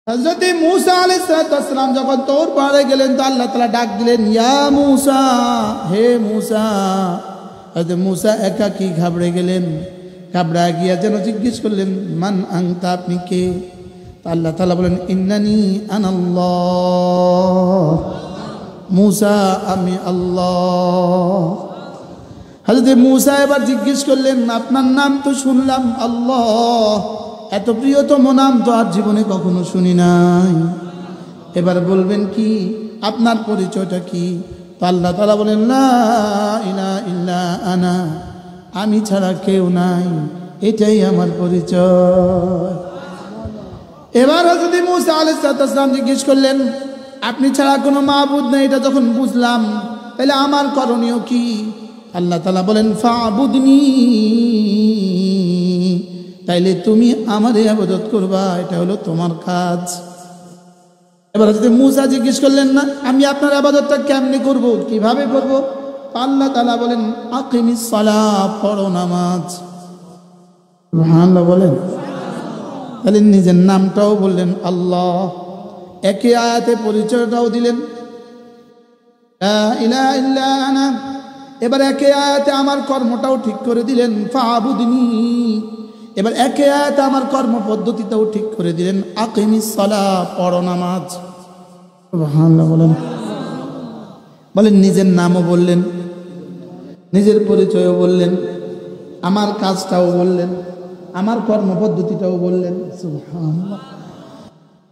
হযরত মূসা আলাইহিস সালাম যখন তোর পাহাড়ে গেলেন তো আল্লাহ তাআলা ডাক দিলেন, ইয়া মূসা, হে মূসা। হযরত মূসা একাকী ঘাবড়ে গেলেন, ঘাবড়া গিয়া যেন জিজ্ঞেস করলেন, মান আনতা, আপনি কে? আল্লাহ তাআলা বলেন, ইন্নানি আনাল্লাহ, মূসা আমি আল্লাহ। হযরত মূসা এবার জিজ্ঞেস করলেন, আপনার নাম তো শুনলাম আল্লাহ, এত প্রিয়তম নাম তো আর জীবনে কখনো শুনি নাই, এবার বলবেন কি, আপনার পরিচয়টা কি? তো আল্লাহ তাআলা বলেন, লা ইলাহা ইল্লা আনা, আমি ছাড়া কেউ নাই, এটাই আমার পরিচয়। এবার হযরত মূসা আলাইহিস সালাম জিজ্ঞেস করলেন, আপনি ছাড়া কোনো মাবুদ নেই, এটা যখন বুঝলাম, তাহলে আমার করণীয় কি? আল্লাহ তাআলা বলেন, ফাবুদনি, তাইলে তুমি আমার ইবাদত করবা, এটা হলো তোমার কাজ। এবার হযরত মূসা জিজ্ঞেস করলেন, না আমি আপনার ইবাদতটা কেমনে করব, কিভাবে করব? আল্লাহ তাআলা বলেন, আকিমিস সালাহ, পড়ো নামাজ। সুবহানাল্লাহ বলেন। তাহলে নিজের নামটাও বললেন আল্লাহ, একই আয়াতে পরিচয়টাও দিলেন, লা ইলাহা ইল্লা আনা। এবার একই আয়াতে আমার কর্মটাও ঠিক করে দিলেন, ফাবুদনি। এবার একই আয়াতে আমার কর্ম পদ্ধতিটাও ঠিক করে দিলেন, আকিমিস সালাহ, পড়ো নামাজ। সুবহানাল্লাহ বলেন। বলেন, নিজের নামও বললেন, নিজের পরিচয়ও বললেন, আমার কাজটাও বললেন, আমার কর্ম পদ্ধতিটাও বললেন। সুবহানাল্লাহ।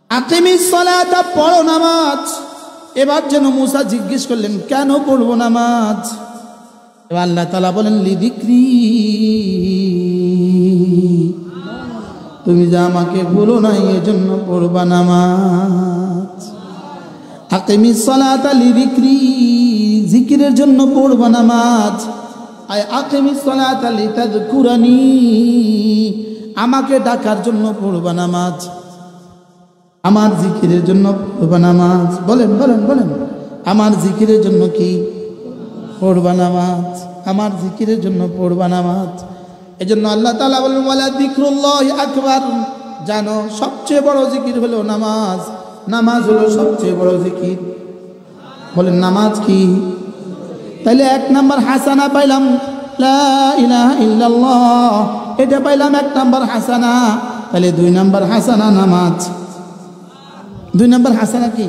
আকিমিস সালাতা, পড়ো নামাজ। এবার যেন মূসা জিজ্ঞেস করলেন, কেন পড়বো নামাজ? এবার আল্লাহ তাআলা বলেন, লিযিকরি, তুমি যা আমাকে বলো নাই এজন্য পড়বা নামাজ। আকিমিস সালাতা লিযিকরি, জিকিরের জন্য পড়বা নামাজ। আয় আকিমিস সালাতা লিতাযকুরানি, আমাকে ডাকার জন্য পড়বা নামাজ, আমার জিকিরের জন্য পড়বা নামাজ। বলেন বলেন বলেন, আমার জিকিরের জন্য কি পড়বা নামাজ? আমার জিকিরের জন্য পড়বা নামাজ। এজন্য আল্লাহ তাআলা বলেন, ওয়ালা যিকরুল্লাহি আকবার, জানো সবচেয়ে বড় জিকির হলো নামাজ, নামাজ হলো সবচেয়ে বড় জিকির। বলেন, নামাজ কি? তাইলে এক নাম্বার হাসানা পাইলাম, লা ইলাহা ইল্লাল্লাহ, এটা পাইলাম এক নাম্বার হাসানা। তাহলে দুই নাম্বার হাসানা নামাজ। দুই নাম্বার হাসানা কি?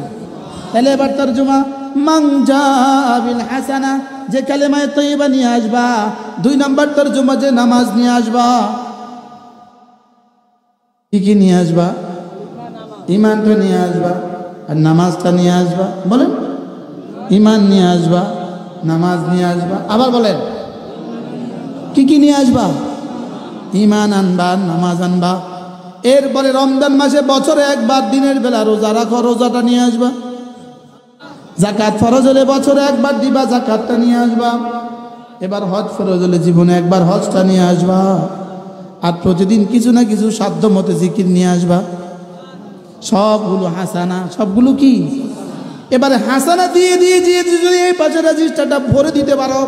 তাহলে এবার তরজমা, মান জাআ বিল হাসানা, যে কালেমায়ে তয়্যিবা নিয়ে আসবা। দুই নাম্বার তরজমা, যে নামাজ নিয়ে আসবা। কি কি নিয়ে আসবা? ঈমানটা নিয়ে আসবা আর নামাজটা নিয়ে আসবা। বলেন, ঈমান নিয়ে আসবা, নামাজ নিয়ে আসবা। আবার বলেন, কি কি নিয়ে আসবা? ঈমান আনবা, নামাজ আনবা। এরপরে রমজান মাসে বছরে একবার দিনের বেলা রোজা রাখো, রোজাটা নিয়ে আসবা। যাকাত ফরজ হলে বছরে একবার দিবা, যাকাতটা নিয়ে আসবা। এবার হজ ফরজ হলে জীবনে একবার হজটা নিয়ে আসবা। আর প্রতিদিন কিছু না কিছু সাধ্য মতে জিকির নিয়ে আসবা। সবগুলো হাসানা, সবগুলো কি? এবারে হাসানা দিয়ে দিয়ে দিয়ে যদি এই পাঁচের রেজিস্টারটা ভরে দিতে পারো,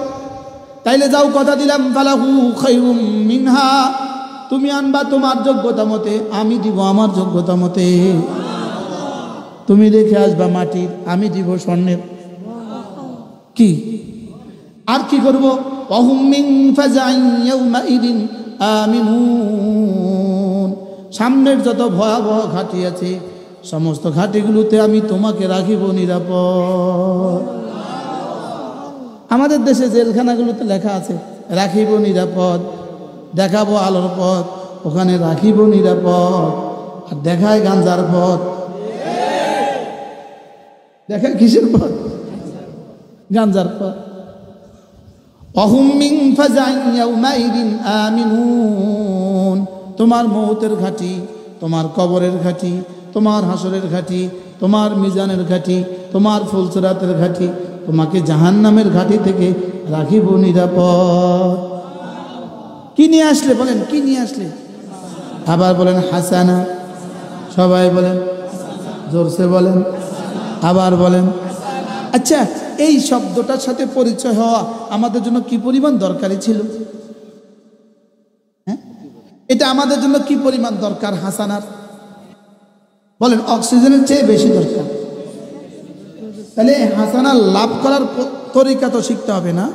তাইলে যাও, কথা দিলাম, ফালাহু খায়রুম মিনহা, তুমি আনবা তোমার যোগ্যতা মতে, আমি দিব আমার যোগ্যতা মতে। তুমি রেখে আসবা মাটির, আমি দিব স্বর্ণের। কি আর কি করব? ওয়াহুম মিন ফাজাইন ইয়াউমাইদিন আমিনুন, সামনের যত ভয়াবহ ঘাঁটি আছে সমস্ত ঘাঁটিগুলোতে আমি তোমাকে রাখিব নিরাপদ। আমাদের দেশে জেলখানাগুলোতে লেখা আছে, রাখিব নিরাপদ, দেখাবো আলোর পথ, ওখানে রাখিব নিরাপদ। আর দেখায় গাঞ্জার পথ, দেখায় কিসের পথ? গাঞ্জার পথ। ওয়াহুম মিন ফাজাইন ইয়াউমাইদিন আমিনুন, তোমার মৌতের ঘাঁটি, তোমার কবরের ঘাঁটি, তোমার হাসরের ঘাঁটি, তোমার মিজানের ঘাঁটি, তোমার ফুলসিরাতের ঘাঁটি, তোমাকে জাহান্নামের ঘাঁটি থেকে রাখিব নিরাপদ। কি নিয়ে আসলে? বলেন, কি নিয়ে আসলে? আবার বলেন, হাসানা। সবাই বলেন, জোরসে বলেন, আবার বলেন। আচ্ছা, এই শব্দটার সাথে পরিচয় হওয়া আমাদের জন্য কি পরিমাণ দরকারি ছিল? হ্যাঁ, এটা আমাদের জন্য কি পরিমাণ দরকার হাসানার? বলেন অক্সিজেনের চেয়ে বেশি দরকার। তাহলে হাসানা লাভ করার তরিকা তো শিখতে হবে না?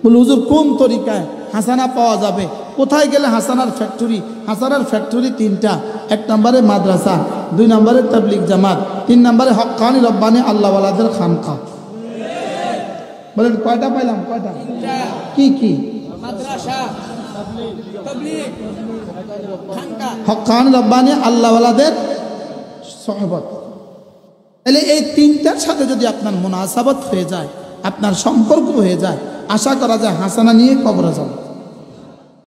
বলে হুজুর কোন তরিকায় হাসানা পাওয়া যাবে? কোথায় গেলে হাসানার ফ্যাক্টরি? হাসানার ফ্যাক্টরি তিনটা। 1 নম্বরে মাদ্রাসা, 2 নম্বরে তাবলিগ জামাত, 3 নম্বরে হক্কানি রব্বানি আল্লাহওয়ালাদের খানকা। বলেন কয়টা পাইলাম? কয়টা? কি কি? মাদ্রাসা, তাবলীগ, খানকা, হক্কানি রব্বানি আল্লাহওয়ালাদের সহবত। তাহলে এই তিনটার সাথে যদি আপনার মুনাসাবাত হয়ে যায়, আপনার সম্পর্ক হয়ে যায়, আশা করা যায় হাসানা নিয়ে কবরে যাবে।